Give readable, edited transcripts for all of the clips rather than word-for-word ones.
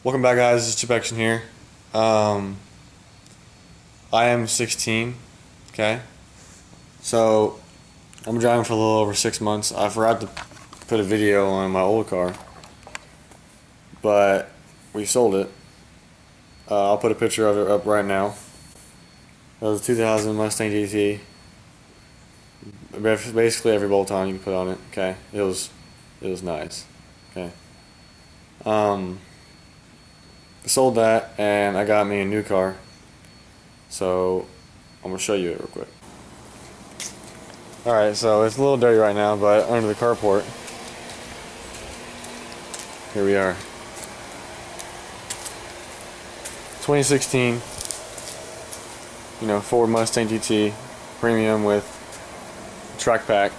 Welcome back, guys. It's Chip Action here. I am 16. Okay, so I'm driving for a little over 6 months. I forgot to put a video on my old car, but we sold it. I'll put a picture of it up right now. That was a 2000 Mustang GT. Basically every bolt-on you can put on it. Okay, it was nice. Okay. Sold that and I got me a new car, so I'm gonna show you it real quick. Alright, so it's a little dirty right now, but under the carport, here we are. 2016, Ford Mustang GT premium with track pack.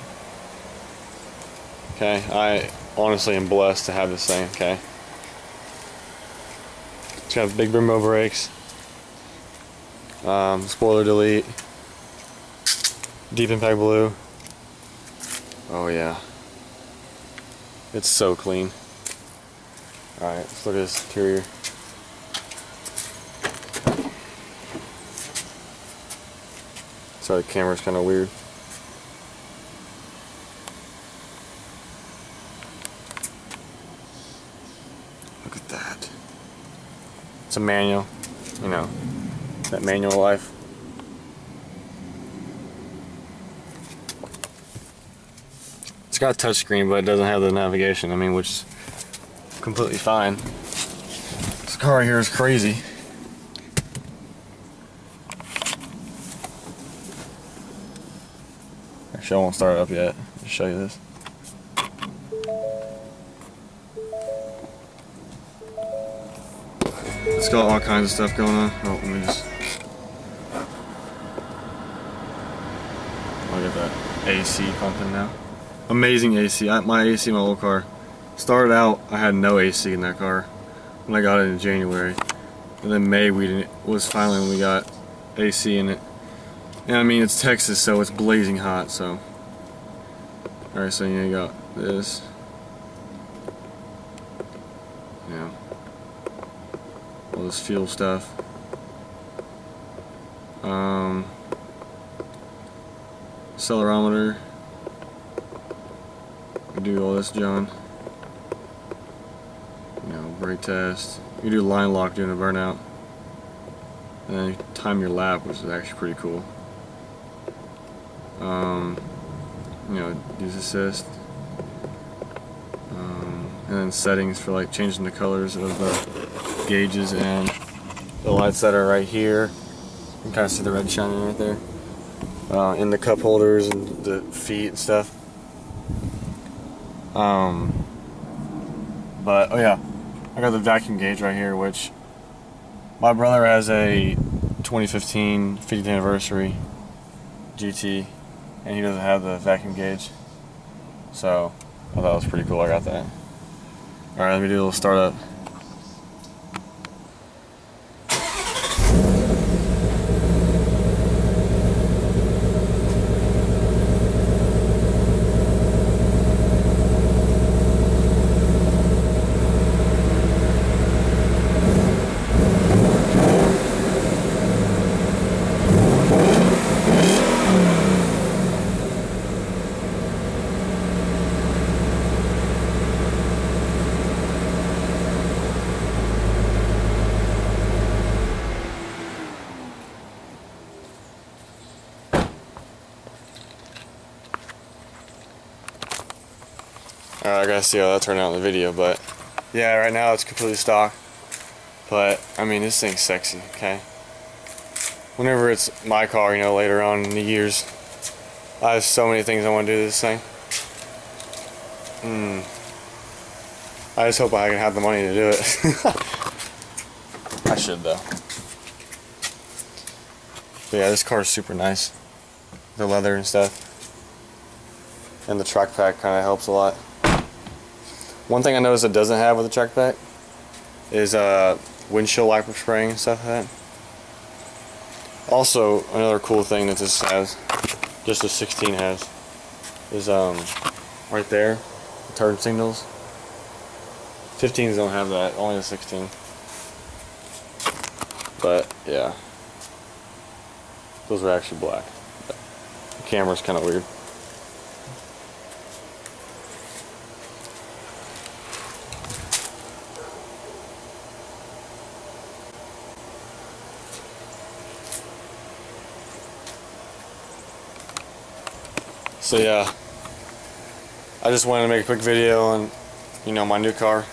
Okay, I honestly am blessed to have this thing. Okay, it's got big Brembo brakes, spoiler delete, deep impact blue. Oh yeah, it's so clean. Alright, let's look at this interior. Sorry, the camera's kind of weird. Look at that. It's a manual, that manual life. It's got a touch screen, but it doesn't have the navigation, which is completely fine. This car here is crazy. Actually, I won't start it up yet. I'll show you this. It's got all kinds of stuff going on. Oh, let me just... Look at that AC pumping now. Amazing AC. My AC in my old car. Started out, I had no AC in that car when I got it in January. And then May was finally when we got AC in it. And it's Texas, so it's blazing hot, so. Alright, so you got this. All this fuel stuff. Accelerometer. We do all this, John. Brake test. You do line lock during a burnout. And then you time your lap, which is actually pretty cool. Use assist. And then settings for changing the colors of the gauges and the lights that are right here. You can kind of see the red shining right there. In the cup holders and the feet and stuff. But oh yeah, I got the vacuum gauge right here, which my brother has a 2015 50th anniversary GT, and he doesn't have the vacuum gauge, so I thought it was pretty cool. I got that. Alright, let me do a little startup. Alright, I gotta see how that turned out in the video, but yeah, right now it's completely stock. But this thing's sexy. Okay, whenever it's my car, later on in the years, I have so many things I want to do to this thing. I just hope I can have the money to do it. I should though. But yeah, this car is super nice. The leather and stuff, and the track pack kind of helps a lot. One thing I noticed it doesn't have with the track pack is windshield wiper spraying and stuff like that. Also, another cool thing that this has, just the 16 has, is right there, the turn signals. 15s don't have that, only the 16. But yeah, those are actually black. The camera's kind of weird. So yeah, I just wanted to make a quick video on, you know, my new car.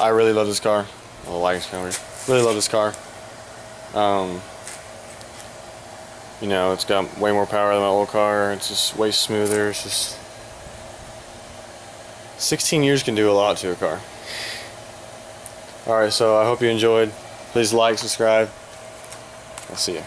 I really love this car. Well, the lighting's kind of weird. Really love this car. You know, it's got way more power than my old car. It's just way smoother. It's just 16 years can do a lot to a car. Alright, so I hope you enjoyed. Please like, subscribe. I'll see you.